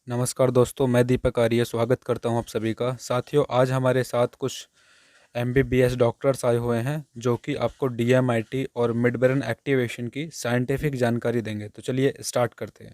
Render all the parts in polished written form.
नमस्कार दोस्तों, मैं दीपक आर्य स्वागत करता हूं आप सभी का। साथियों, आज हमारे साथ कुछ एमबीबीएस डॉक्टर्स आए हुए हैं जो कि आपको डीएमआईटी और मिड ब्रेन एक्टिवेशन की साइंटिफिक जानकारी देंगे। तो चलिए स्टार्ट करते हैं।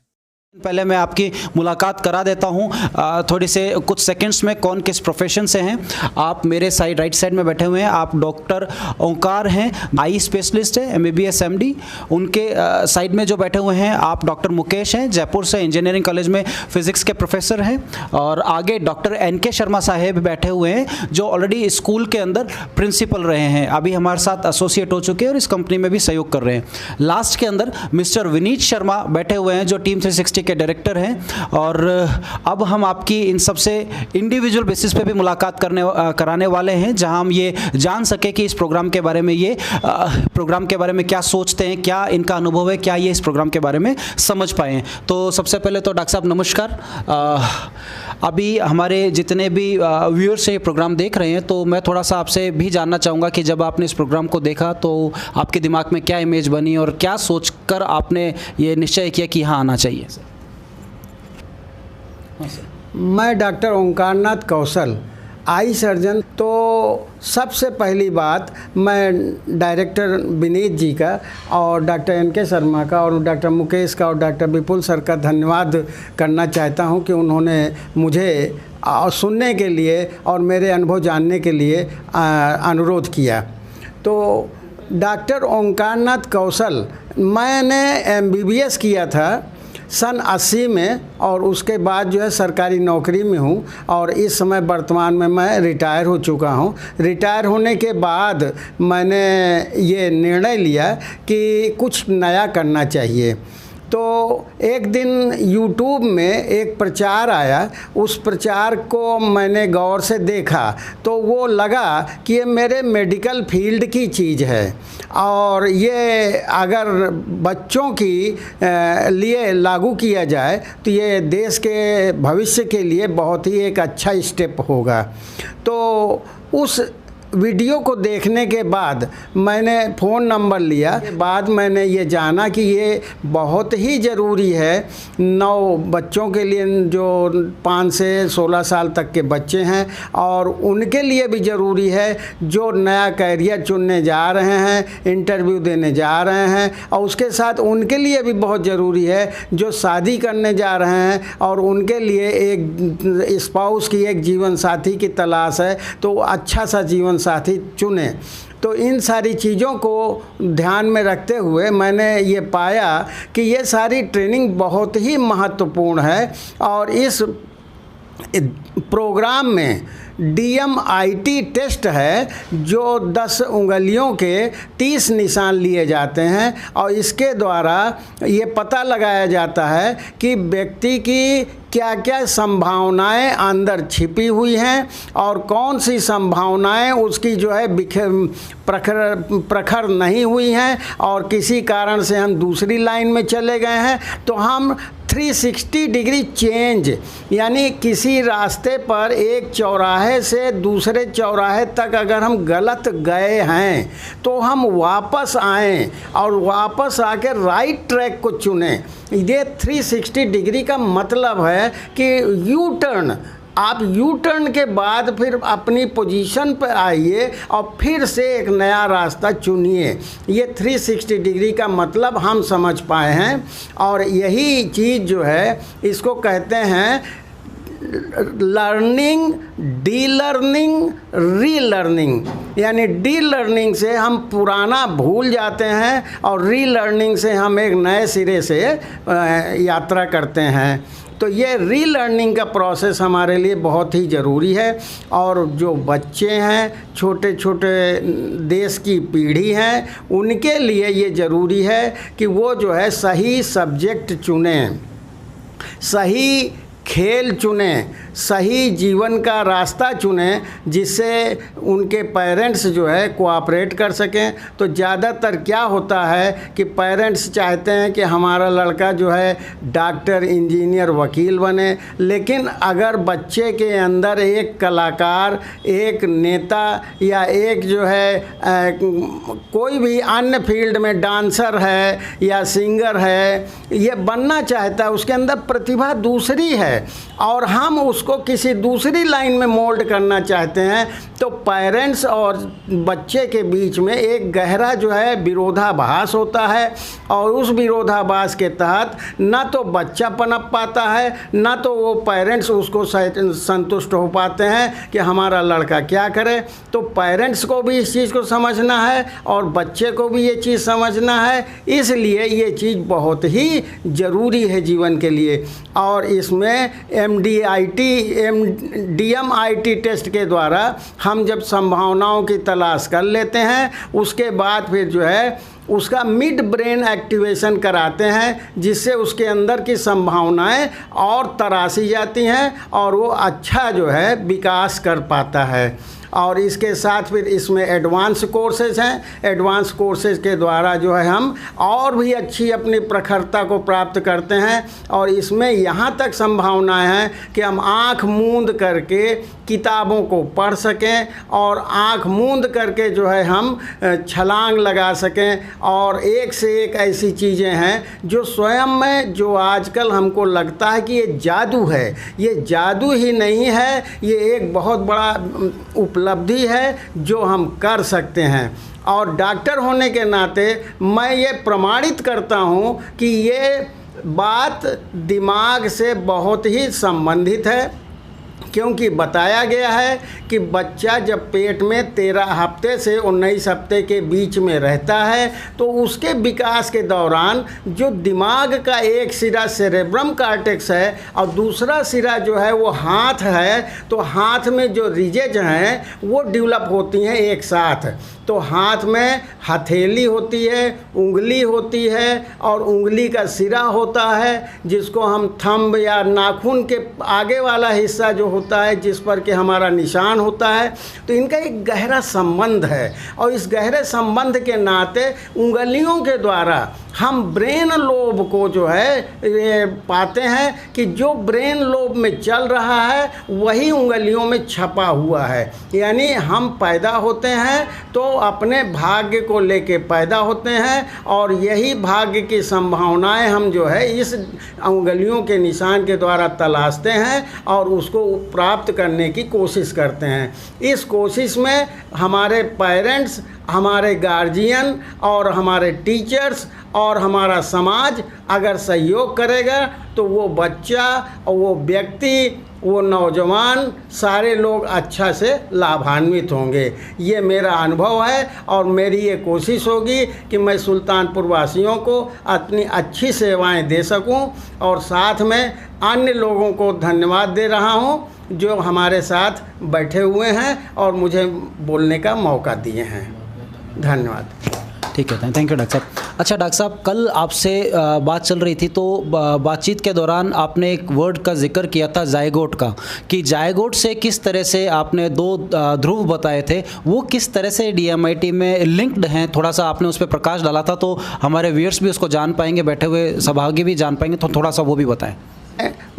पहले मैं आपकी मुलाकात करा देता हूं थोड़ी से कुछ सेकंड्स में कौन किस प्रोफेशन से हैं। आप मेरे साइड राइट साइड में बैठे हुए हैं, आप डॉक्टर ओंकार हैं, आई स्पेशलिस्ट है, एमबीबीएस एमडी। उनके साइड में जो बैठे हुए हैं आप डॉक्टर मुकेश हैं, जयपुर से इंजीनियरिंग कॉलेज में फिजिक्स के प्रोफेसर हैं। और आगे डॉक्टर एनके शर्मा साहेब बैठे हुए हैं जो ऑलरेडी स्कूल के अंदर प्रिंसिपल रहे हैं, अभी हमारे साथ एसोसिएट हो चुके हैं और इस कंपनी में भी सहयोग कर रहे हैं। लास्ट के अंदर मिस्टर विनीत शर्मा बैठे हुए हैं जो टीम 360 के डायरेक्टर हैं। और अब हम आपकी इन सबसे इंडिविजुअल बेसिस पे भी मुलाकात कराने वाले हैं, जहां हम ये जान सके कि इस प्रोग्राम के बारे में क्या सोचते हैं, क्या इनका अनुभव है, क्या ये इस प्रोग्राम के बारे में समझ पाए हैं। तो सबसे पहले तो डॉक्टर साहब नमस्कार। अभी हमारे जितने भी व्यूअर्स ये प्रोग्राम देख रहे हैं, तो मैं थोड़ा सा आपसे भी जानना चाहूँगा कि जब आपने इस प्रोग्राम को देखा तो आपके दिमाग में क्या इमेज बनी और क्या सोचकर आपने ये निश्चय किया कि हाँ आना चाहिए। मैं डॉक्टर ओंकारनाथ कौशल, आई सर्जन। तो सबसे पहली बात मैं डायरेक्टर विनीत जी का और डॉक्टर एनके शर्मा का और डॉक्टर मुकेश का और डॉक्टर विपुल सर का धन्यवाद करना चाहता हूं कि उन्होंने मुझे सुनने के लिए और मेरे अनुभव जानने के लिए अनुरोध किया। तो डॉक्टर ओंकारनाथ कौशल, मैंने एमबीबीएस किया था सन 80 में और उसके बाद जो है सरकारी नौकरी में हूँ और इस समय वर्तमान में मैं रिटायर हो चुका हूँ। रिटायर होने के बाद मैंने ये निर्णय लिया कि कुछ नया करना चाहिए। तो एक दिन YouTube में एक प्रचार आया, उस प्रचार को मैंने गौर से देखा तो वो लगा कि ये मेरे मेडिकल फील्ड की चीज़ है और ये अगर बच्चों की लिए लागू किया जाए तो ये देश के भविष्य के लिए बहुत ही एक अच्छा स्टेप होगा। तो उस वीडियो को देखने के बाद मैंने फ़ोन नंबर लिया। बाद मैंने ये जाना कि ये बहुत ही ज़रूरी है नौ बच्चों के लिए जो 5 से 16 साल तक के बच्चे हैं, और उनके लिए भी ज़रूरी है जो नया कैरियर चुनने जा रहे हैं, इंटरव्यू देने जा रहे हैं, और उसके साथ उनके लिए भी बहुत ज़रूरी है जो शादी करने जा रहे हैं और उनके लिए एक स्पाउस की, एक जीवन साथी की तलाश है। तो अच्छा सा जीवन साथी चुने। तो इन सारी चीज़ों को ध्यान में रखते हुए मैंने ये पाया कि ये सारी ट्रेनिंग बहुत ही महत्वपूर्ण है और इस प्रोग्राम में डीएमआईटी टेस्ट है जो 10 उंगलियों के 30 निशान लिए जाते हैं और इसके द्वारा ये पता लगाया जाता है कि व्यक्ति की क्या क्या संभावनाएं अंदर छिपी हुई हैं और कौन सी संभावनाएं उसकी जो है प्रखर नहीं हुई हैं और किसी कारण से हम दूसरी लाइन में चले गए हैं। तो हम 360 डिग्री चेंज, यानी किसी रास्ते पर एक चौराहे से दूसरे चौराहे तक अगर हम गलत गए हैं तो हम वापस आएँ और वापस आकर राइट ट्रैक को चुनें। ये 360 डिग्री का मतलब है कि यू टर्न, आप यू टर्न के बाद फिर अपनी पोजीशन पर आइए और फिर से एक नया रास्ता चुनिए। ये 360 डिग्री का मतलब हम समझ पाए हैं और यही चीज़ जो है इसको कहते हैं लर्निंग, डी लर्निंग, री लर्निंग। यानी डी लर्निंग से हम पुराना भूल जाते हैं और री लर्निंग से हम एक नए सिरे से यात्रा करते हैं। तो ये री लर्निंग का प्रोसेस हमारे लिए बहुत ही ज़रूरी है और जो बच्चे हैं, छोटे छोटे देश की पीढ़ी हैं, उनके लिए ये ज़रूरी है कि वो जो है सही सब्जेक्ट चुनें, सही खेल चुनें, सही जीवन का रास्ता चुनें जिससे उनके पेरेंट्स जो है कोऑपरेट कर सकें। तो ज़्यादातर क्या होता है कि पेरेंट्स चाहते हैं कि हमारा लड़का जो है डॉक्टर, इंजीनियर, वकील बने, लेकिन अगर बच्चे के अंदर एक कलाकार, एक नेता या एक जो है कोई भी अन्य फील्ड में डांसर है या सिंगर है, ये बनना चाहता है, उसके अंदर प्रतिभा दूसरी है, है और हम उसको किसी दूसरी लाइन में मोल्ड करना चाहते हैं, तो पेरेंट्स और बच्चे के बीच में एक गहरा जो है विरोधाभास होता है और उस विरोधाभास के तहत ना तो बच्चा पनप पाता है, ना तो वो पेरेंट्स उसको संतुष्ट हो पाते हैं कि हमारा लड़का क्या करे। तो पेरेंट्स को भी इस चीज़ को समझना है और बच्चे को भी ये चीज़ समझना है, इसलिए ये चीज़ बहुत ही ज़रूरी है जीवन के लिए। और इसमें DMIT टेस्ट के द्वारा हम जब संभावनाओं की तलाश कर लेते हैं, उसके बाद फिर जो है उसका मिड ब्रेन एक्टिवेशन कराते हैं, जिससे उसके अंदर की संभावनाएं और तराशी जाती हैं और वो अच्छा जो है विकास कर पाता है। और इसके साथ फिर इसमें एडवांस कोर्सेज हैं। एडवांस कोर्सेज के द्वारा जो है हम और भी अच्छी अपनी प्रखरता को प्राप्त करते हैं और इसमें यहाँ तक संभावनाएं हैं कि हम आँख मूंद करके किताबों को पढ़ सकें और आँख मूंद करके जो है हम छलांग लगा सकें। और एक से एक ऐसी चीज़ें हैं जो स्वयं में जो आजकल हमको लगता है कि ये जादू है, ये जादू ही नहीं है, ये एक बहुत बड़ा उपलब्धि है जो हम कर सकते हैं। और डॉक्टर होने के नाते मैं ये प्रमाणित करता हूँ कि ये बात दिमाग से बहुत ही संबंधित है, क्योंकि बताया गया है कि बच्चा जब पेट में 13 हफ्ते से 19 हफ्ते के बीच में रहता है तो उसके विकास के दौरान जो दिमाग का एक सिरा सेरेब्रम कॉर्टेक्स है और दूसरा सिरा जो है वो हाथ है, तो हाथ में जो रिजेज हैं वो डेवलप होती हैं एक साथ। तो हाथ में हथेली होती है, उंगली होती है और उंगली का सिरा होता है जिसको हम थंब या नाखून के आगे वाला हिस्सा जो होता है जिस पर कि हमारा निशान होता है। तो इनका एक गहरा संबंध है और इस गहरे संबंध के नाते उंगलियों के द्वारा हम ब्रेन लोब को जो है ये पाते हैं कि जो ब्रेन लोब में चल रहा है वही उंगलियों में छपा हुआ है। यानी हम पैदा होते हैं तो अपने भाग्य को लेके पैदा होते हैं और यही भाग्य की संभावनाएं हम जो है इस उंगलियों के निशान के द्वारा तलाशते हैं और उसको प्राप्त करने की कोशिश करते हैं। इस कोशिश में हमारे पेरेंट्स, हमारे गार्जियन और हमारे टीचर्स और हमारा समाज अगर सहयोग करेगा तो वो बच्चा और वो व्यक्ति, वो नौजवान, सारे लोग अच्छा से लाभान्वित होंगे। ये मेरा अनुभव है और मेरी ये कोशिश होगी कि मैं सुल्तानपुर वासियों को अपनी अच्छी सेवाएं दे सकूं और साथ में अन्य लोगों को धन्यवाद दे रहा हूं जो हमारे साथ बैठे हुए हैं और मुझे बोलने का मौका दिए हैं। धन्यवाद। ठीक है, थैंक यू डॉक्टर साहब। अच्छा डॉक्टर साहब, कल आपसे बात चल रही थी तो बातचीत के दौरान आपने एक वर्ड का जिक्र किया था जायगोट का, कि जायगोट से किस तरह से आपने 2 ध्रुव बताए थे, वो किस तरह से DMIT में लिंक्ड हैं, थोड़ा सा आपने उस पर प्रकाश डाला था तो हमारे व्यूअर्स भी उसको जान पाएंगे, बैठे हुए सहभागी भी जान पाएंगे, तो थोड़ा सा वो भी बताएं।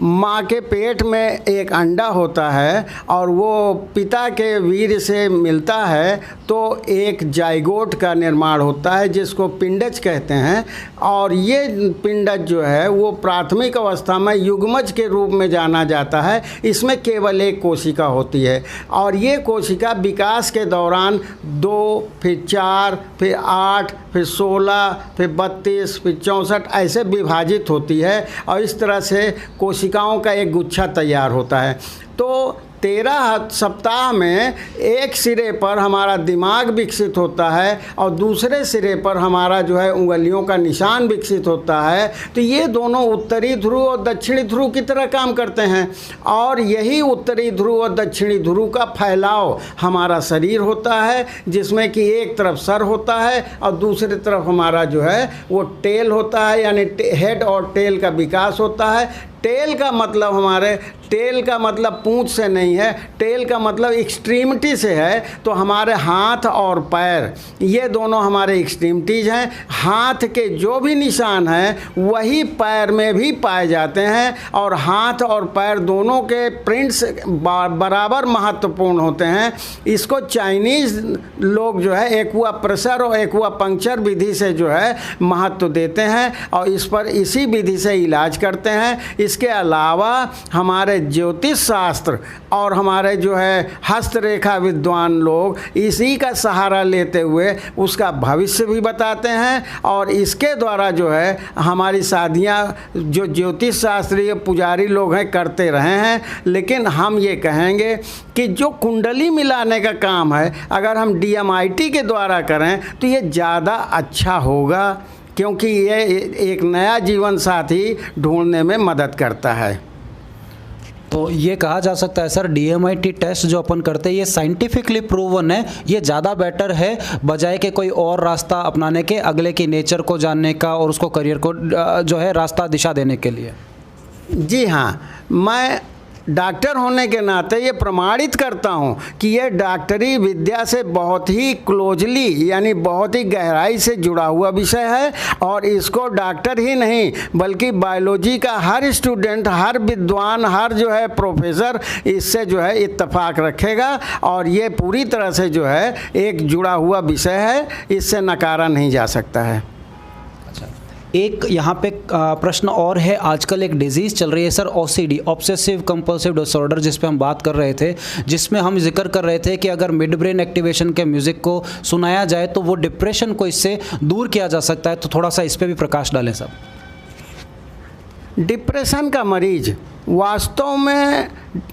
माँ के पेट में एक अंडा होता है और वो पिता के वीर्य से मिलता है तो एक जाइगोट का निर्माण होता है जिसको पिंडज कहते हैं। और ये पिंडज जो है वो प्राथमिक अवस्था में युग्मज के रूप में जाना जाता है। इसमें केवल एक कोशिका होती है और ये कोशिका विकास के दौरान 2, फिर 4, फिर 8, फिर 16, फिर 32, फिर 64 ऐसे विभाजित होती है और इस तरह से कोशिकाओं का एक गुच्छा तैयार होता है। तो 13 सप्ताह में एक सिरे पर हमारा दिमाग विकसित होता है और दूसरे सिरे पर हमारा जो है उंगलियों का निशान विकसित होता है। तो ये दोनों उत्तरी ध्रुव और दक्षिणी ध्रुव की तरह काम करते हैं और यही उत्तरी ध्रुव और दक्षिणी ध्रुव का फैलाव हमारा शरीर होता है, जिसमें कि एक तरफ सर होता है और दूसरी तरफ हमारा जो है वो टेल होता है, यानी हेड और टेल का विकास होता है। टेल का मतलब हमारे टेल का मतलब पूंछ से नहीं है, टेल का मतलब एक्सट्रीमिटी से है। तो हमारे हाथ और पैर ये दोनों हमारे एक्सट्रीमिटीज हैं। हाथ के जो भी निशान हैं वही पैर में भी पाए जाते हैं, और हाथ और पैर दोनों के प्रिंट्स बराबर महत्वपूर्ण होते हैं। इसको चाइनीज़ लोग जो है एक्वा प्रेशर और एक्वा पंक्चर विधि से जो है महत्व देते हैं, और इस पर इसी विधि से इलाज करते हैं। इसके अलावा हमारे ज्योतिष शास्त्र और हमारे जो है हस्तरेखा विद्वान लोग इसी का सहारा लेते हुए उसका भविष्य भी बताते हैं, और इसके द्वारा जो है हमारी शादियां जो ज्योतिष शास्त्रीय पुजारी लोग हैं करते रहे हैं। लेकिन हम ये कहेंगे कि जो कुंडली मिलाने का काम है अगर हम DMIT के द्वारा करें तो ये ज़्यादा अच्छा होगा, क्योंकि ये एक नया जीवन साथी ढूंढने में मदद करता है। तो ये कहा जा सकता है सर, DMIT टेस्ट जो अपन करते हैं ये साइंटिफिकली प्रूवन है, ये ज़्यादा बेटर है बजाय के कोई और रास्ता अपनाने के, अगले की नेचर को जानने का और उसको करियर को जो है रास्ता दिशा देने के लिए। जी हाँ, मैं डॉक्टर होने के नाते ये प्रमाणित करता हूँ कि ये डॉक्टरी विद्या से बहुत ही क्लोजली यानी बहुत ही गहराई से जुड़ा हुआ विषय है, और इसको डॉक्टर ही नहीं बल्कि बायोलॉजी का हर स्टूडेंट, हर विद्वान, हर जो है प्रोफेसर इससे जो है इत्तेफाक रखेगा, और ये पूरी तरह से जो है एक जुड़ा हुआ विषय है, इससे नकारा नहीं जा सकता है। एक यहाँ पे प्रश्न और है, आजकल एक डिजीज़ चल रही है sir OCD, obsessive compulsive disorder, जिस पे हम बात कर रहे थे, जिसमें हम जिक्र कर रहे थे कि अगर मिड ब्रेन एक्टिवेशन के म्यूज़िक को सुनाया जाए तो वो डिप्रेशन को इससे दूर किया जा सकता है। तो थोड़ा सा इस पे भी प्रकाश डालें साहब। डिप्रेशन का मरीज वास्तव में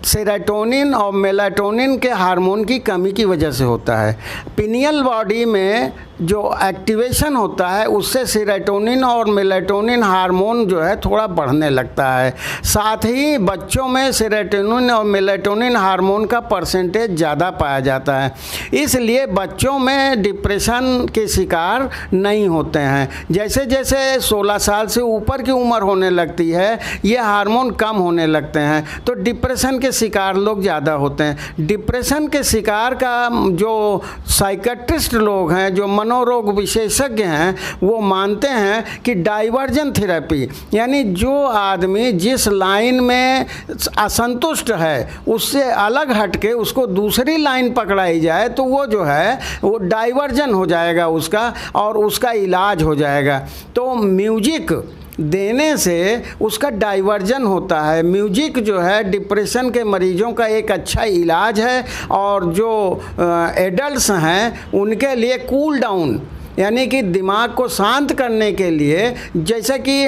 सेरोटोनिन और मेलाटोनिन के हार्मोन की कमी की वजह से होता है। पिनियल बॉडी में जो एक्टिवेशन होता है उससे सेरोटोनिन और मेलाटोनिन हार्मोन जो है थोड़ा बढ़ने लगता है। साथ ही बच्चों में सेरोटोनिन और मेलाटोनिन हार्मोन का परसेंटेज ज़्यादा पाया जाता है, इसलिए बच्चों में डिप्रेशन के शिकार नहीं होते हैं। जैसे जैसे 16 साल से ऊपर की उम्र होने लगती है ये हार्मोन कम होने लगते हैं, तो डिप्रेशन के शिकार लोग ज़्यादा होते हैं। डिप्रेशन के शिकार का जो साइकेट्रिस्ट लोग हैं, जो मनोरोग विशेषज्ञ हैं, वो मानते हैं कि डाइवर्जन थेरेपी यानी जो आदमी जिस लाइन में असंतुष्ट है उससे अलग हटके उसको दूसरी लाइन पकड़ाई जाए तो वो जो है वो डाइवर्जन हो जाएगा उसका, और उसका इलाज हो जाएगा। तो म्यूजिक देने से उसका डाइवर्जन होता है। म्यूजिक जो है डिप्रेशन के मरीजों का एक अच्छा इलाज है, और जो एडल्ट्स हैं उनके लिए कूल डाउन यानी कि दिमाग को शांत करने के लिए, जैसे कि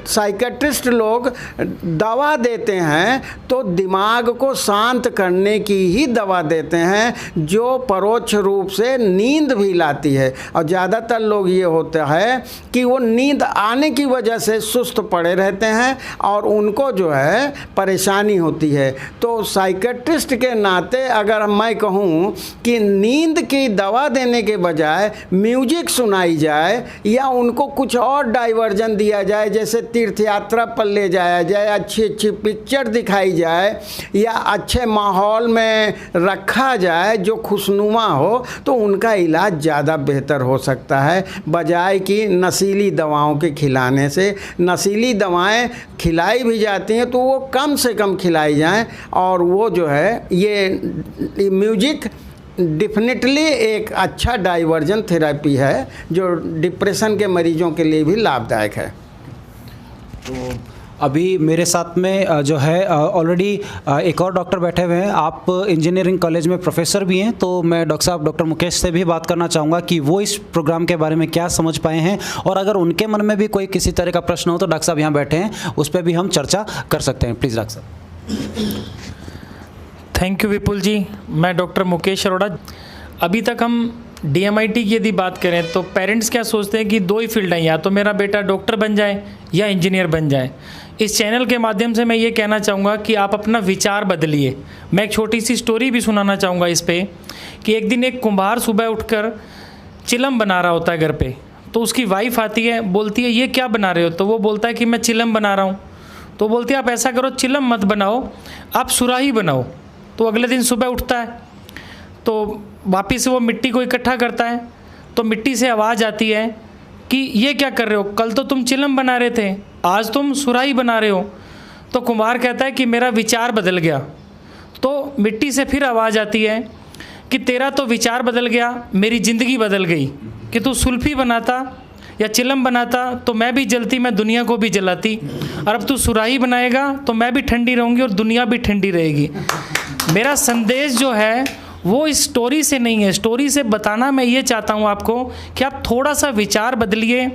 साइकेट्रिस्ट लोग दवा देते हैं तो दिमाग को शांत करने की ही दवा देते हैं जो परोक्ष रूप से नींद भी लाती है। और ज़्यादातर लोग ये होता है कि वो नींद आने की वजह से सुस्त पड़े रहते हैं और उनको जो है परेशानी होती है। तो साइकेट्रिस्ट के नाते अगर मैं कहूँ कि नींद की दवा देने के बजाय म्यूजिक सुनाई जाए या उनको कुछ और डाइवर्जन दिया जाए, जैसे तीर्थ यात्रा पर ले जाया जाए, अच्छी अच्छी पिक्चर दिखाई जाए या अच्छे माहौल में रखा जाए जो खुशनुमा हो, तो उनका इलाज ज़्यादा बेहतर हो सकता है बजाय कि नशीली दवाओं के खिलाने से। नशीली दवाएं खिलाई भी जाती हैं तो वो कम से कम खिलाई जाएं, और वो जो है ये म्यूजिक डेफिनेटली एक अच्छा डाइवर्जन थेरेपी है जो डिप्रेशन के मरीजों के लिए भी लाभदायक है। तो अभी मेरे साथ में जो है ऑलरेडी एक और डॉक्टर बैठे हुए हैं, आप इंजीनियरिंग कॉलेज में प्रोफेसर भी हैं, तो मैं डॉक्टर साहब डॉक्टर मुकेश से भी बात करना चाहूँगा कि वो इस प्रोग्राम के बारे में क्या समझ पाए हैं, और अगर उनके मन में भी कोई किसी तरह का प्रश्न हो तो डॉक्टर साहब यहाँ बैठे हैं, उस पर भी हम चर्चा कर सकते हैं। प्लीज़ डॉक्टर साहब। थैंक यू विपुल जी। मैं डॉक्टर मुकेश अरोड़ा। अभी तक हम DMIT की यदि बात करें तो पेरेंट्स क्या सोचते हैं कि दो ही फील्ड हैं, या तो मेरा बेटा डॉक्टर बन जाए या इंजीनियर बन जाए। इस चैनल के माध्यम से मैं ये कहना चाहूँगा कि आप अपना विचार बदलिए। मैं एक छोटी सी स्टोरी भी सुनाना चाहूँगा इस पर कि एक दिन एक कुम्हार सुबह उठकर चिलम बना रहा होता है घर पे, तो उसकी वाइफ आती है, बोलती है ये क्या बना रहे हो, तो वो बोलता है कि मैं चिलम बना रहा हूँ। तो बोलती है आप ऐसा करो, चिलम मत बनाओ, आप सुराही बनाओ। तो अगले दिन सुबह उठता है तो वापस से वो मिट्टी को इकट्ठा करता है, तो मिट्टी से आवाज़ आती है कि ये क्या कर रहे हो, कल तो तुम चिलम बना रहे थे, आज तुम सुराही बना रहे हो। तो कुम्हार कहता है कि मेरा विचार बदल गया। तो मिट्टी से फिर आवाज़ आती है कि तेरा तो विचार बदल गया, मेरी ज़िंदगी बदल गई, कि तू सुल्फी बनाता या चिलम बनाता तो मैं भी जलती, मैं दुनिया को भी जलाती, और अब तू सुराही बनाएगा तो मैं भी ठंडी रहूँगी और दुनिया भी ठंडी रहेगी। मेरा संदेश जो है वो इस स्टोरी से नहीं है, स्टोरी से बताना मैं ये चाहता हूँ आपको कि आप थोड़ा सा विचार बदलिए,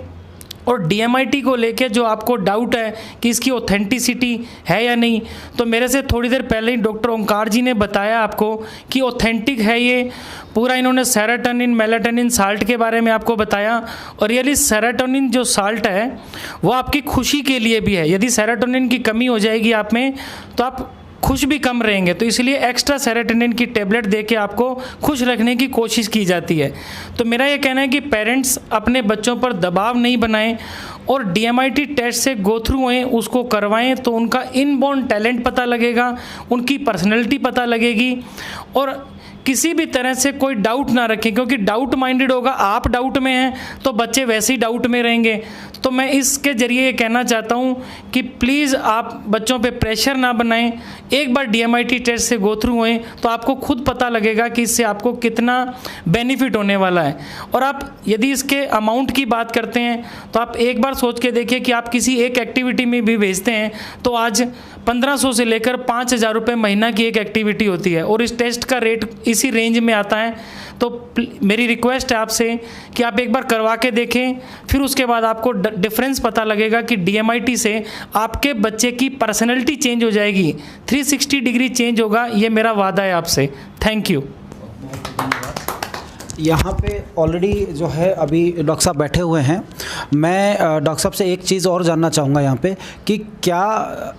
और DMIT को लेके जो आपको डाउट है कि इसकी ऑथेंटिसिटी है या नहीं, तो मेरे से थोड़ी देर पहले ही डॉक्टर ओंकार जी ने बताया आपको कि ऑथेंटिक है ये पूरा। इन्होंने सेरोटोनिन मेलाटोनिन साल्ट के बारे में आपको बताया, और रियली सेरोटोनिन जो साल्ट है वो आपकी खुशी के लिए भी है। यदि सेरोटोनिन की कमी हो जाएगी आप में तो आप खुश भी कम रहेंगे, तो इसलिए एक्स्ट्रा सेरोटोनिन की टेबलेट देके आपको खुश रखने की कोशिश की जाती है। तो मेरा ये कहना है कि पेरेंट्स अपने बच्चों पर दबाव नहीं बनाएं और DMIT टेस्ट से गो थ्रू होएं, उसको करवाएं, तो उनका इनबॉर्न टैलेंट पता लगेगा, उनकी पर्सनैलिटी पता लगेगी, और किसी भी तरह से कोई डाउट ना रखें, क्योंकि डाउट माइंडेड होगा, आप डाउट में हैं तो बच्चे वैसे ही डाउट में रहेंगे। तो मैं इसके ज़रिए ये कहना चाहता हूँ कि प्लीज़ आप बच्चों पे प्रेशर ना बनाएं, एक बार DMIT टेस्ट से गो थ्रू हुए तो आपको खुद पता लगेगा कि इससे आपको कितना बेनिफिट होने वाला है। और आप यदि इसके अमाउंट की बात करते हैं तो आप एक बार सोच के देखिए कि आप किसी एक एक्टिविटी में भी भेजते हैं तो आज 1500 से लेकर 5000 रुपये महीना की एक एक्टिविटी होती है, और इस टेस्ट का रेट इसी रेंज में आता है। तो मेरी रिक्वेस्ट है आपसे कि आप एक बार करवा के देखें, फिर उसके बाद आपको डिफरेंस पता लगेगा कि DMIT से आपके बच्चे की पर्सनैलिटी चेंज हो जाएगी, 360 डिग्री चेंज होगा, ये मेरा वादा है आपसे। Thank you. यहाँ पे ऑलरेडी जो है अभी डॉक्टर साहब बैठे हुए हैं। मैं डॉक्टर साहब से एक चीज़ और जानना चाहूँगा यहाँ पे कि क्या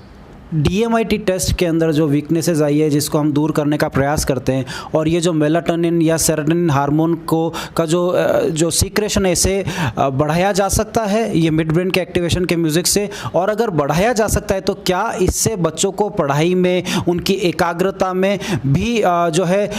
DMIT टेस्ट के अंदर जो वीकनेसेस आई है जिसको हम दूर करने का प्रयास करते हैं, और ये जो मेलाटोनिन या सेरोटोनिन हार्मोन को का जो सीक्रेशन है इसे बढ़ाया जा सकता है ये मिड ब्रेन के एक्टिवेशन के म्यूज़िक से, और अगर बढ़ाया जा सकता है तो क्या इससे बच्चों को पढ़ाई में, उनकी एकाग्रता में भी जो है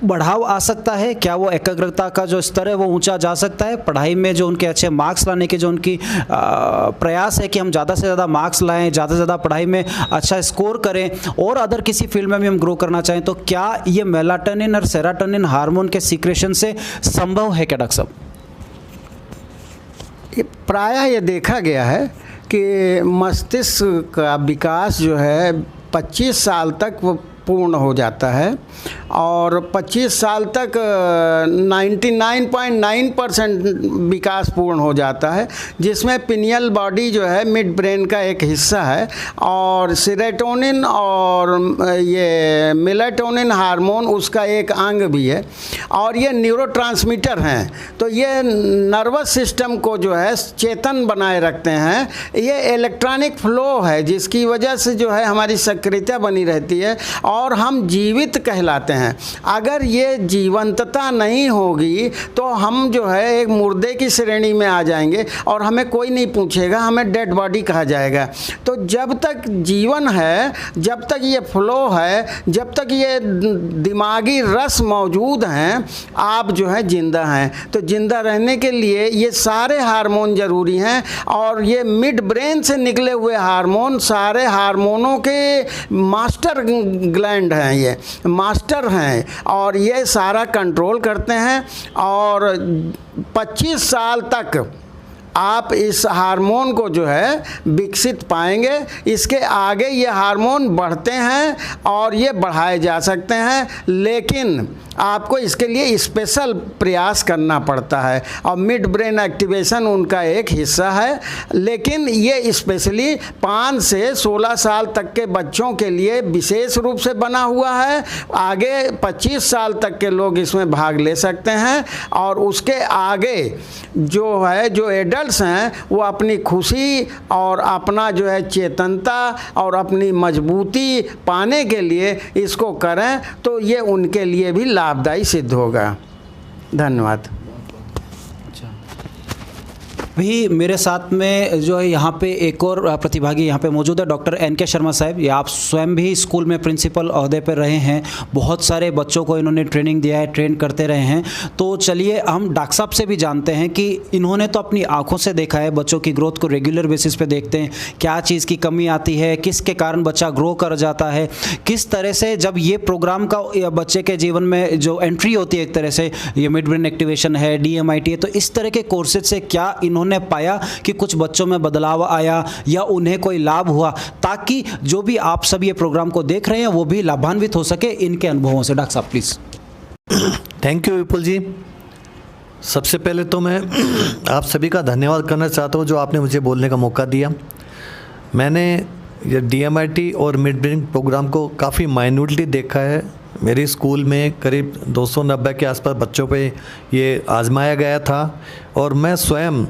बढ़ाव आ सकता है? क्या वो एकाग्रता का जो स्तर है वो ऊंचा जा सकता है? पढ़ाई में जो उनके अच्छे मार्क्स लाने के जो उनकी प्रयास है कि हम ज़्यादा से ज़्यादा मार्क्स लाएं, ज़्यादा से ज़्यादा पढ़ाई में अच्छा स्कोर करें, और अदर किसी फील्ड में भी हम ग्रो करना चाहें, तो क्या ये मेलाटोनिन और सेरोटोनिन हार्मोन के सीक्रेशन से संभव है क्या डॉक्टर साहब? प्रायः ये देखा गया है कि मस्तिष्क का विकास जो है 25 साल तक वो पूर्ण हो जाता है, और 25 साल तक 99.9% विकास पूर्ण हो जाता है, जिसमें पिनियल बॉडी जो है मिड ब्रेन का एक हिस्सा है, और सेरोटोनिन और ये मेलाटोनिन हार्मोन उसका एक अंग भी है, और ये न्यूरोट्रांसमीटर हैं। तो ये नर्वस सिस्टम को जो है चेतन बनाए रखते हैं। ये इलेक्ट्रॉनिक फ्लो है जिसकी वजह से जो है हमारी सक्रियता बनी रहती है और हम जीवित कहलाते हैं। अगर ये जीवंतता नहीं होगी तो हम जो है एक मुर्दे की श्रेणी में आ जाएंगे और हमें कोई नहीं पूछेगा, हमें डेड बॉडी कहा जाएगा। तो जब तक जीवन है, जब तक ये फ्लो है, जब तक ये दिमागी रस मौजूद हैं, आप जो है जिंदा हैं। तो जिंदा रहने के लिए ये सारे हार्मोन ज़रूरी हैं, और ये मिड ब्रेन से निकले हुए हार्मोन सारे हार्मोनों के मास्टर ग्लैंड हैं, ये मास्टर हैं, और ये सारा कंट्रोल करते हैं। और 25 साल तक आप इस हार्मोन को जो है विकसित पाएंगे। इसके आगे ये हार्मोन बढ़ते हैं और ये बढ़ाए जा सकते हैं, लेकिन आपको इसके लिए स्पेशल प्रयास करना पड़ता है, और मिड ब्रेन एक्टिवेशन उनका एक हिस्सा है। लेकिन ये स्पेशली 5 से 16 साल तक के बच्चों के लिए विशेष रूप से बना हुआ है। आगे 25 साल तक के लोग इसमें भाग ले सकते हैं, और उसके आगे जो है जो एडल्ट्स हैं वो अपनी खुशी और अपना जो है चेतनता और अपनी मजबूती पाने के लिए इसको करें, तो ये उनके लिए भी लाभदायी सिद्ध होगा। धन्यवाद। भी मेरे साथ में जो है यहाँ पे एक और प्रतिभागी यहाँ पे मौजूद है, डॉक्टर NK शर्मा साहब। ये आप स्वयं भी स्कूल में प्रिंसिपल ओहदे पर रहे हैं, बहुत सारे बच्चों को इन्होंने ट्रेनिंग दिया है, ट्रेन करते रहे हैं। तो चलिए हम डॉक्टर साहब से भी जानते हैं कि इन्होंने तो अपनी आंखों से देखा है, बच्चों की ग्रोथ को रेगुलर बेसिस पे देखते हैं, क्या चीज़ की कमी आती है, किसके कारण बच्चा ग्रो कर जाता है, किस तरह से जब ये प्रोग्राम का बच्चे के जीवन में जो एंट्री होती है, एक तरह से ये मिड ब्रेन एक्टिवेशन है, DMIT है, तो इस तरह के कोर्सेज से क्या इन्होंने पाया कि कुछ बच्चों में बदलाव आया या उन्हें कोई लाभ हुआ, ताकि जो भी आप सब ये प्रोग्राम को देख रहे हैं वो भी लाभान्वित हो सके इनके अनुभवों से। डॉक्टर साहब प्लीज़। थैंक यू विपुल जी। सबसे पहले तो मैं आप सभी का धन्यवाद करना चाहता हूँ जो आपने मुझे बोलने का मौका दिया। मैंने ये DMIT और मिड ब्रेन प्रोग्राम को काफ़ी माइन्यूटली देखा है। मेरे स्कूल में करीब 290 के आसपास बच्चों पे ये आजमाया गया था और मैं स्वयं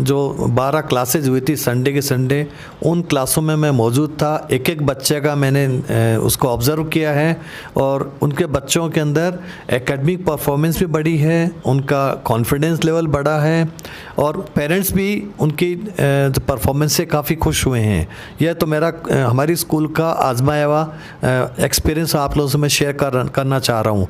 जो 12 क्लासेज हुई थी संडे के संडे, उन क्लासों में मैं मौजूद था। एक एक बच्चे का मैंने उसको ऑब्ज़र्व किया है और उनके बच्चों के अंदर एकेडमिक परफॉर्मेंस भी बढ़ी है, उनका कॉन्फिडेंस लेवल बढ़ा है और पेरेंट्स भी उनकी परफॉर्मेंस से काफ़ी खुश हुए हैं। यह तो मेरा हमारी स्कूल का आजमाया हुआ एक्सपीरियंस आप लोगों से मैं शेयर करना चाह रहा हूँ।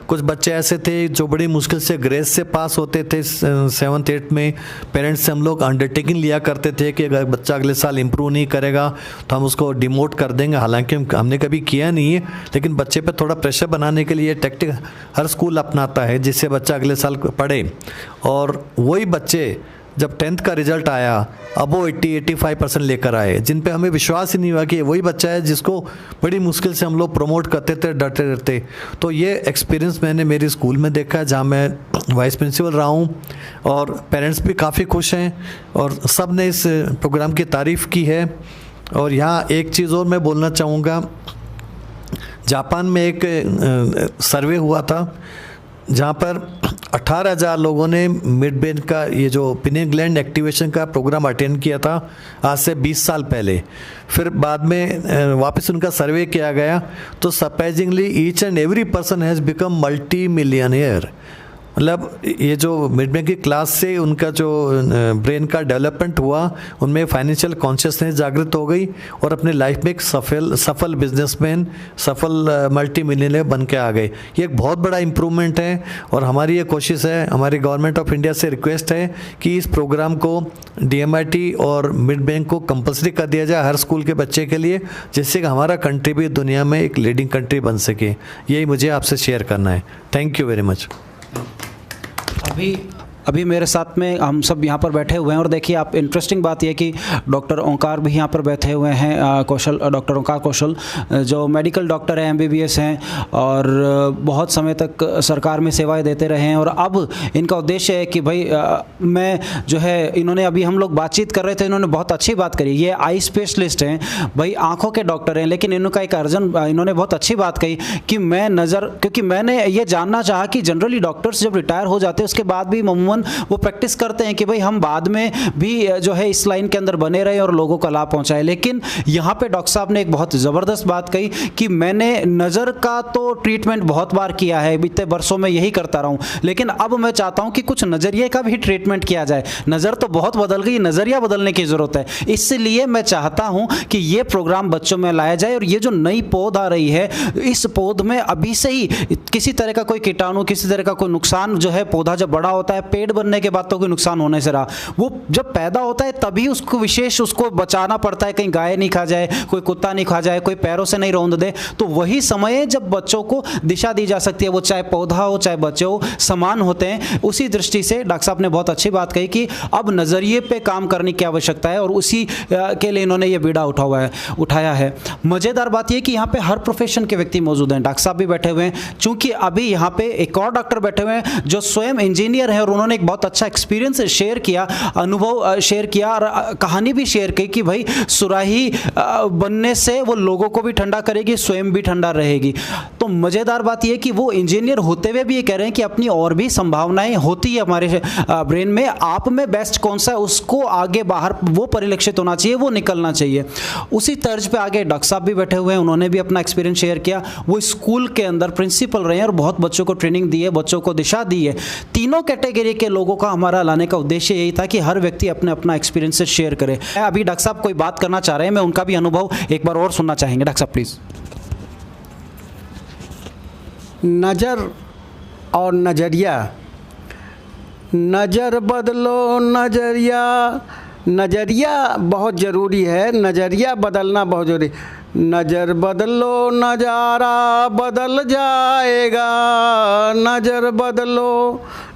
कुछ बच्चे ऐसे थे जो बड़ी मुश्किल से ग्रेस से पास होते थे 7th 8th में। पेरेंट्स से हम लोग अंडरटेकिंग लिया करते थे कि अगर बच्चा अगले साल इम्प्रूव नहीं करेगा तो हम उसको डिमोट कर देंगे। हालांकि हमने कभी किया नहीं है, लेकिन बच्चे पे थोड़ा प्रेशर बनाने के लिए टैक्टिक हर स्कूल अपनाता है जिससे बच्चा अगले साल पढ़े। और वही बच्चे जब 10th का रिज़ल्ट आया अब वो 80-85% लेकर आए, जिन पे हमें विश्वास ही नहीं हुआ कि वही बच्चा है जिसको बड़ी मुश्किल से हम लोग प्रमोट करते थे डरते डरते। तो ये एक्सपीरियंस मैंने मेरे स्कूल में देखा है जहाँ मैं वाइस प्रिंसिपल रहा हूँ और पेरेंट्स भी काफ़ी खुश हैं और सब ने इस प्रोग्राम की तारीफ़ की है। और यहाँ एक चीज़ और मैं बोलना चाहूँगा, जापान में एक सर्वे हुआ था जहाँ पर 18,000 लोगों ने मिड ब्रेन का ये जो पिनियल ग्लैंड एक्टिवेशन का प्रोग्राम अटेंड किया था आज से 20 साल पहले। फिर बाद में वापस उनका सर्वे किया गया तो surprisingly each and every person has become multi millionaire. मतलब ये जो मिड ब्रेन की क्लास से उनका जो ब्रेन का डेवलपमेंट हुआ उनमें फाइनेंशियल कॉन्शियसनेस जागृत हो गई और अपने लाइफ में एक सफल बिजनेसमैन, सफल मल्टी मिलियनियर बन के आ गए। ये एक बहुत बड़ा इम्प्रूवमेंट है और हमारी ये कोशिश है, हमारी गवर्नमेंट ऑफ इंडिया से रिक्वेस्ट है कि इस प्रोग्राम को DMIT और मिड ब्रेन को कंपल्सरी कर दिया जाए हर स्कूल के बच्चे के लिए, जिससे कि हमारा कंट्री भी दुनिया में एक लीडिंग कंट्री बन सके। यही मुझे आपसे शेयर करना है। Thank you very much. अभी मेरे साथ में हम सब यहाँ पर बैठे हुए हैं और देखिए आप, इंटरेस्टिंग बात यह कि डॉक्टर ओंकार भी यहाँ पर बैठे हुए हैं, कौशल, डॉक्टर ओंकार कौशल जो मेडिकल डॉक्टर हैं, MBBS हैं और बहुत समय तक सरकार में सेवाएं देते रहे हैं। और अब इनका उद्देश्य है कि भाई मैं जो है, इन्होंने अभी हम लोग बातचीत कर रहे थे, इन्होंने बहुत अच्छी बात करी। ये आई स्पेशलिस्ट हैं भाई, आँखों के डॉक्टर हैं, लेकिन इनका एक इन्होंने बहुत अच्छी बात कही कि मैं नज़र, क्योंकि मैंने ये जानना चाहा कि जनरली डॉक्टर्स जब रिटायर हो जाते हैं उसके बाद भी वो प्रैक्टिस करते हैं कि भाई हम बाद में भी जो है इस लाइन के अंदर बने रहे और लोगों को लाभ पहुंचाए। लेकिन यहाँ पे डॉक्टर साहब ने एक बहुत ज़बरदस्त बात कही कि मैंने नज़र का तो ट्रीटमेंट बहुत बार किया है, बीते वर्षों में यही करता रहा हूँ, लेकिन अब मैं चाहता हूँ कि कुछ नज़रिए का भी ट्रीटमेंट किया जाए। नज़र तो बहुत बदल गई, नज़रिया बदलने की ज़रूरत है। इसलिए मैं चाहता हूँ कि ये प्रोग्राम बच्चों में लाया जाए और ये जो नई पौध आ रही है, इस पौध में अभी से ही किसी तरह का कोई कीटाणु, किसी तरह का कोई नुकसान जो है, पौधा जब बड़ा होता है, पेड़ बनने के बाद तो कोई नुकसान होने से रहा, वो जब पैदा होता है तभी उसको विशेष उसको बचाना पड़ता है, कहीं गाय नहीं खा जाए, कोई कुत्ता नहीं खा जाए, कोई पैरों से नहीं रौंद दे। तो वही समय है जब बच्चों को दिशा दी जा सकती है, वो चाहे पौधा हो चाहे बच्चे हो, समान होते हैं। उसी दृष्टि से डॉक्टर साहब ने बहुत अच्छी बात कही कि अब नज़रिए पे काम करने की आवश्यकता है और उसी के लिए इन्होंने ये बीड़ा उठाया है। मज़ेदार बात यह कि यहाँ पे हर प्रोफेशन के व्यक्ति मौजूद हैं। डॉक्टर साहब भी बैठे हुए हैं, चूँकि अभी यहाँ पे एक और डॉक्टर बैठे हुए हैं जो स्वयं इंजीनियर है और उन्होंने एक बहुत अच्छा एक्सपीरियंस शेयर किया, अनुभव शेयर किया और कहानी भी शेयर की कि भाई सुराही बनने से वो लोगों को भी ठंडा करेगी, स्वयं भी ठंडा रहेगी। तो मज़ेदार बात यह कि वो इंजीनियर होते हुए भी ये कह रहे हैं कि अपनी और भी संभावनाएं होती है हमारे ब्रेन में, आप में बेस्ट कौन सा है उसको आगे बाहर वो परिलक्षित होना चाहिए, वो निकलना चाहिए। उसी तर्ज पे आगे डॉक्टर साहब भी बैठे हुए हैं, उन्होंने भी अपना एक्सपीरियंस शेयर किया। वो स्कूल के अंदर प्रिंसिपल रहे हैं और बहुत बच्चों को ट्रेनिंग दी है, बच्चों को दिशा दी है। तीनों कैटेगरी के लोगों का हमारा लाने का उद्देश्य यही था कि हर व्यक्ति अपने अपना एक्सपीरियंस शेयर करे। अभी डॉक्टर साहब कोई बात करना चाह रहे हैं, मैं उनका भी अनुभव एक बार और सुनना चाहेंगे। डॉक्टर साहब प्लीज़। नज़र और नज़रिया, नज़र बदलो नज़रिया बहुत ज़रूरी है, नज़रिया बदलना बहुत ज़रूरी। नज़र बदलो नज़ारा बदल जाएगा, नज़र बदलो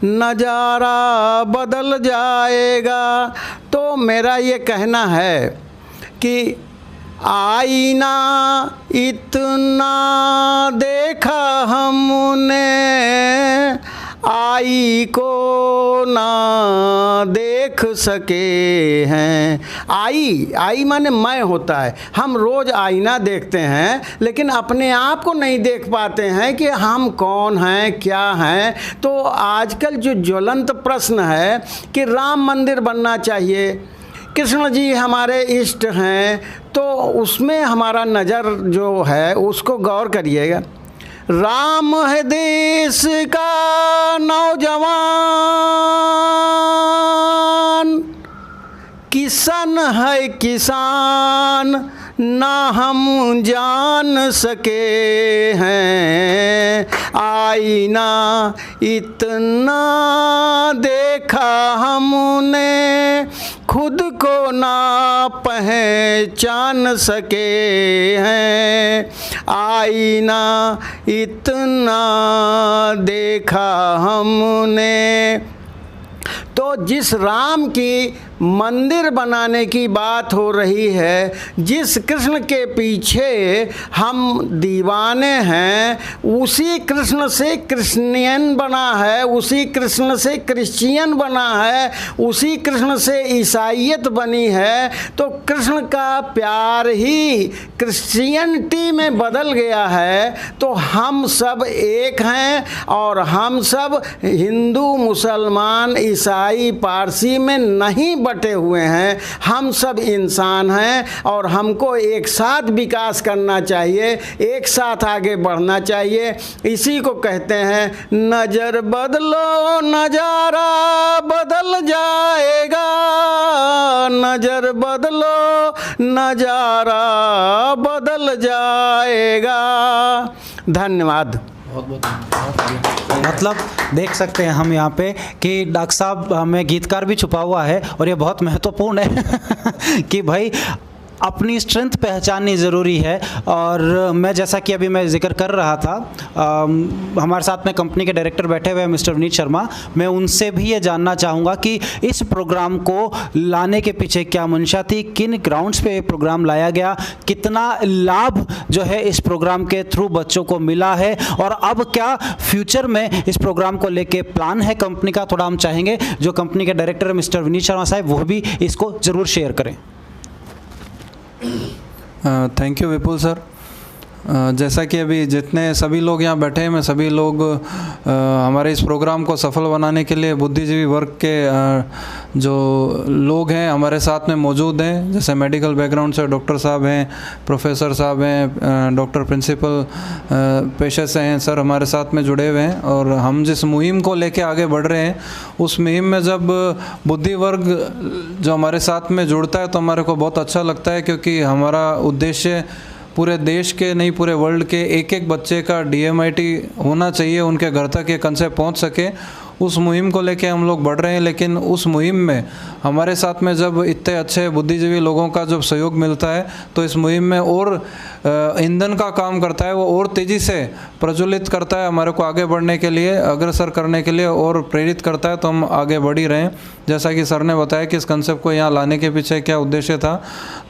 नज़ारा बदल जाएगा। तो मेरा ये कहना है कि आईना इतना देखा हमने, आई को ना देख सके हैं। आई माने मैं होता है। हम रोज़ आईना देखते हैं लेकिन अपने आप को नहीं देख पाते हैं कि हम कौन हैं, क्या हैं। तो आजकल जो ज्वलंत प्रश्न है कि राम मंदिर बनना चाहिए, कृष्ण जी हमारे इष्ट हैं, तो उसमें हमारा नज़र जो है उसको गौर करिएगा। राम है देश का नौजवान, किसान है किसान ना हम जान सके हैं। आईना इतना देखा हमने, खुद को ना पहचान सके हैं। आईना इतना देखा हमने। तो जिस राम की मंदिर बनाने की बात हो रही है, जिस कृष्ण के पीछे हम दीवाने हैं, उसी कृष्ण से क्रिश्चियन बना है, उसी कृष्ण से क्रिश्चियन बना है, उसी कृष्ण से ईसाईयत बनी है। तो कृष्ण का प्यार ही क्रिश्चियनिटी में बदल गया है। तो हम सब एक हैं और हम सब हिंदू, मुसलमान, ईसाई, पारसी में नहीं बटे हुए हैं। हम सब इंसान हैं और हमको एक साथ विकास करना चाहिए, एक साथ आगे बढ़ना चाहिए। इसी को कहते हैं नज़र बदलो नज़ारा बदल जाएगा, नज़र बदलो नज़ारा बदल जाएगा। धन्यवाद। मतलब देख सकते हैं हम यहाँ पे कि डॉक्टर साहब में गीतकार भी छुपा हुआ है और ये बहुत महत्वपूर्ण है कि भाई अपनी स्ट्रेंथ पहचाननी ज़रूरी है। और मैं जैसा कि अभी मैं जिक्र कर रहा था, हमारे साथ में कंपनी के डायरेक्टर बैठे हुए हैं मिस्टर विनीत शर्मा, मैं उनसे भी ये जानना चाहूँगा कि इस प्रोग्राम को लाने के पीछे क्या मंशा थी, किन ग्राउंड्स पे ये प्रोग्राम लाया गया, कितना लाभ जो है इस प्रोग्राम के थ्रू बच्चों को मिला है और अब क्या फ्यूचर में इस प्रोग्राम को लेके प्लान है कंपनी का। थोड़ा हम चाहेंगे जो कंपनी के डायरेक्टर मिस्टर विनीत शर्मा साहब वो भी इसको ज़रूर शेयर करें। Thank you Vipul sir. जैसा कि अभी जितने सभी लोग यहाँ बैठे हैं, मैं सभी लोग हमारे इस प्रोग्राम को सफल बनाने के लिए बुद्धिजीवी वर्ग के जो लोग हैं हमारे साथ में मौजूद हैं। जैसे मेडिकल बैकग्राउंड से डॉक्टर साहब हैं, प्रोफेसर साहब हैं, डॉक्टर प्रिंसिपल पेशे से हैं, सर हमारे साथ में जुड़े हुए हैं। और हम जिस मुहिम को लेके आगे बढ़ रहे हैं, उस मुहिम में जब बुद्धि वर्ग जो हमारे साथ में जुड़ता है तो हमारे को बहुत अच्छा लगता है, क्योंकि हमारा उद्देश्य पूरे देश के नहीं पूरे वर्ल्ड के एक एक बच्चे का DMIT होना चाहिए, उनके घर तक ये कंसेप्ट पहुंच सके। उस मुहिम को लेके हम लोग बढ़ रहे हैं। लेकिन उस मुहिम में हमारे साथ में जब इतने अच्छे बुद्धिजीवी लोगों का जब सहयोग मिलता है तो इस मुहिम में और ईंधन का काम करता है, वो और तेज़ी से प्रज्वलित करता है, हमारे को आगे बढ़ने के लिए, अग्रसर करने के लिए और प्रेरित करता है। तो हम आगे बढ़ ही रहें। जैसा कि सर ने बताया कि इस कंसेप्ट को यहाँ लाने के पीछे क्या उद्देश्य था,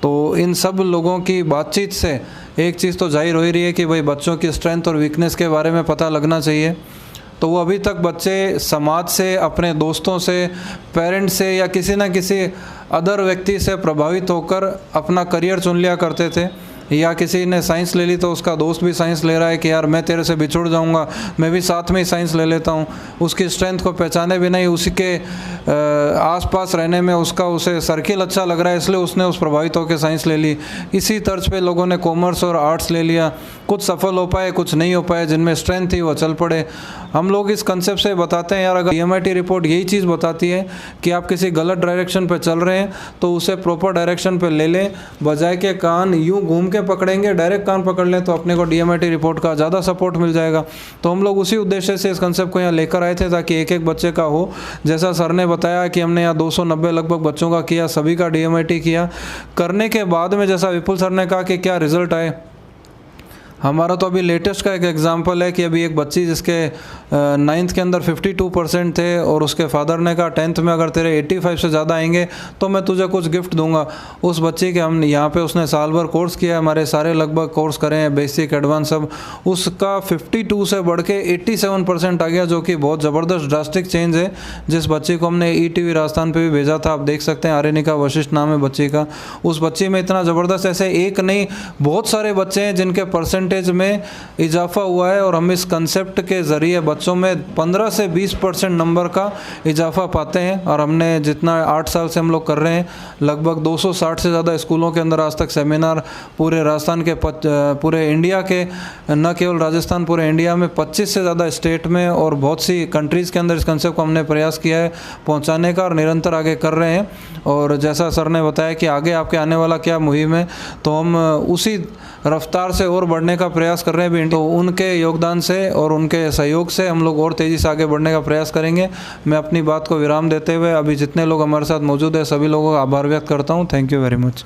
तो इन सब लोगों की बातचीत से एक चीज़ तो जाहिर हो ही रही है कि भाई बच्चों की स्ट्रेंथ और वीकनेस के बारे में पता लगना चाहिए। तो वो अभी तक बच्चे समाज से, अपने दोस्तों से, पेरेंट्स से या किसी न किसी अदर व्यक्ति से प्रभावित होकर अपना करियर चुन लिया करते थे। या किसी ने साइंस ले ली तो उसका दोस्त भी साइंस ले रहा है कि यार मैं तेरे से बिछुड़ जाऊंगा, मैं भी साथ में ही साइंस ले लेता हूं। उसकी स्ट्रेंथ को पहचाने भी नहीं, उसी के आसपास रहने में उसे सर्किल अच्छा लग रहा है इसलिए उसने उस प्रभावित होकर साइंस ले ली। इसी तर्ज पे लोगों ने कॉमर्स और आर्ट्स ले लिया, कुछ सफल हो पाए कुछ नहीं हो पाए, जिनमें स्ट्रेंथ थी वो चल पड़े। हम लोग इस कंसेप्ट से बताते हैं यार अगर DMIT रिपोर्ट यही चीज़ बताती है कि आप किसी गलत डायरेक्शन पे चल रहे हैं तो उसे प्रॉपर डायरेक्शन पे ले लें, बजाय के कान यूं घूम के पकड़ेंगे, डायरेक्ट कान पकड़ लें तो अपने को DMIT रिपोर्ट का ज़्यादा सपोर्ट मिल जाएगा। तो हम लोग उसी उद्देश्य से इस कंसेप्ट को यहाँ लेकर आए थे ताकि एक एक बच्चे का हो। जैसा सर ने बताया कि हमने यहाँ 290 लगभग बच्चों का किया, सभी का DMIT किया। करने के बाद में जैसा विपुल सर ने कहा कि क्या रिजल्ट आए, हमारा तो अभी लेटेस्ट का एक एग्जांपल है कि अभी एक बच्ची जिसके 9th के अंदर 52% थे और उसके फादर ने कहा 10th में अगर तेरे 85 से ज़्यादा आएंगे तो मैं तुझे कुछ गिफ्ट दूंगा। उस बच्ची के हम यहाँ पे उसने साल भर कोर्स किया, हमारे सारे लगभग कोर्स करे हैं, बेसिक एडवांस सब, उसका 52 से बढ़ के 87% आ गया, जो कि बहुत ज़बरदस्त ड्रास्टिक चेंज है। जिस बच्ची को हमने ETV राजस्थान पर भी भेजा था, आप देख सकते हैं, आर्यनिका वशिष्ठ नाम है बच्ची का। उस बच्ची में इतना ज़बरदस्त, ऐसे एक नहीं बहुत सारे बच्चे हैं जिनके परसेंटेज में इजाफा हुआ है और हम इस कंसेप्ट के ज़रिए बच्चों में 15 से 20% नंबर का इजाफा पाते हैं। और हमने जितना 8 साल से हम लोग कर रहे हैं, लगभग 260 से ज़्यादा स्कूलों के अंदर आज तक सेमिनार, पूरे राजस्थान के पूरे इंडिया के, न केवल राजस्थान पूरे इंडिया में 25 से ज़्यादा स्टेट में और बहुत सी कंट्रीज़ के अंदर इस कंसेप्ट को हमने प्रयास किया है पहुँचाने का और निरंतर आगे कर रहे हैं। और जैसा सर ने बताया कि आगे आपके आने वाला क्या मुहिम है, तो हम उसी रफ्तार से और बढ़ने का प्रयास कर रहे हैं। तो उनके योगदान से और उनके सहयोग से हम लोग और तेज़ी से आगे बढ़ने का प्रयास करेंगे। मैं अपनी बात को विराम देते हुए अभी जितने लोग हमारे साथ मौजूद हैं सभी लोगों का आभार व्यक्त करता हूँ। Thank you very much.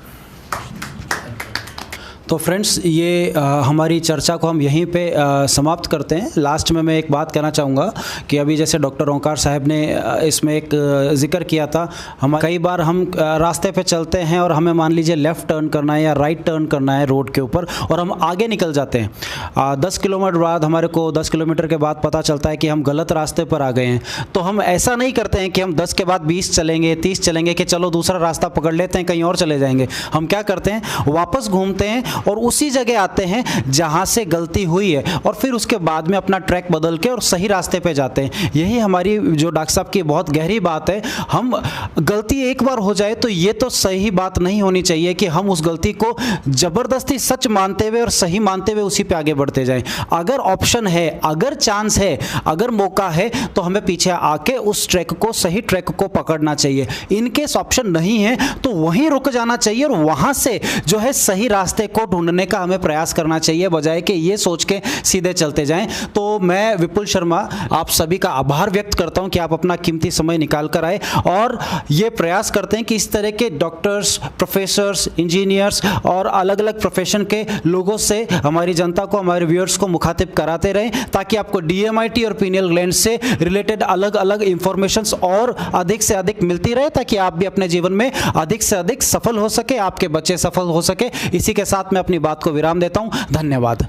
तो फ्रेंड्स, ये हमारी चर्चा को हम यहीं पे समाप्त करते हैं। लास्ट में मैं एक बात कहना चाहूँगा कि अभी जैसे डॉक्टर ओंकार साहब ने इसमें एक जिक्र किया था, हम कई बार हम रास्ते पे चलते हैं और हमें मान लीजिए लेफ़्ट टर्न करना है या राइट टर्न करना है रोड के ऊपर और हम आगे निकल जाते हैं। 10 किलोमीटर बाद हमारे को 10 किलोमीटर के बाद पता चलता है कि हम गलत रास्ते पर आ गए हैं। तो हम ऐसा नहीं करते हैं कि हम 10 के बाद 20 चलेंगे, 30 चलेंगे कि चलो दूसरा रास्ता पकड़ लेते हैं, कहीं और चले जाएंगे। हम क्या करते हैं, वापस घूमते हैं और उसी जगह आते हैं जहां से गलती हुई है और फिर उसके बाद में अपना ट्रैक बदल के और सही रास्ते पे जाते हैं। यही हमारी जो डॉक्टर साहब की बहुत गहरी बात है। हम गलती एक बार हो जाए तो ये तो सही बात नहीं होनी चाहिए कि हम उस गलती को ज़बरदस्ती सच मानते हुए और सही मानते हुए उसी पे आगे बढ़ते जाएं। अगर ऑप्शन है, अगर चांस है, अगर मौका है तो हमें पीछे आके उस ट्रैक को, सही ट्रैक को पकड़ना चाहिए। इनकेस ऑप्शन नहीं है तो वहीं रुक जाना चाहिए और वहां से जो है सही रास्ते को ढूंढने का हमें प्रयास करना चाहिए, बजाय कि ये सोच के सीधे चलते जाएं। तो मैं विपुल शर्मा आप सभी का आभार व्यक्त करता हूं कि आप अपना कीमती समय निकाल कर आए और ये प्रयास करते हैं कि इस तरह के डॉक्टर्स, प्रोफेसर्स, इंजीनियर्स और अलग अलग प्रोफेशन के लोगों से हमारी जनता को, हमारे व्यूअर्स को मुखातिब कराते रहें, ताकि आपको DMIT और पीनियल ग्लैंड से रिलेटेड अलग अलग इंफॉर्मेशंस और अधिक से अधिक मिलती रहे, ताकि आप भी अपने जीवन में अधिक से अधिक सफल हो सके, आपके बच्चे सफल हो सके। इसी के साथ मैं अपनी बात को विराम देता हूं। धन्यवाद।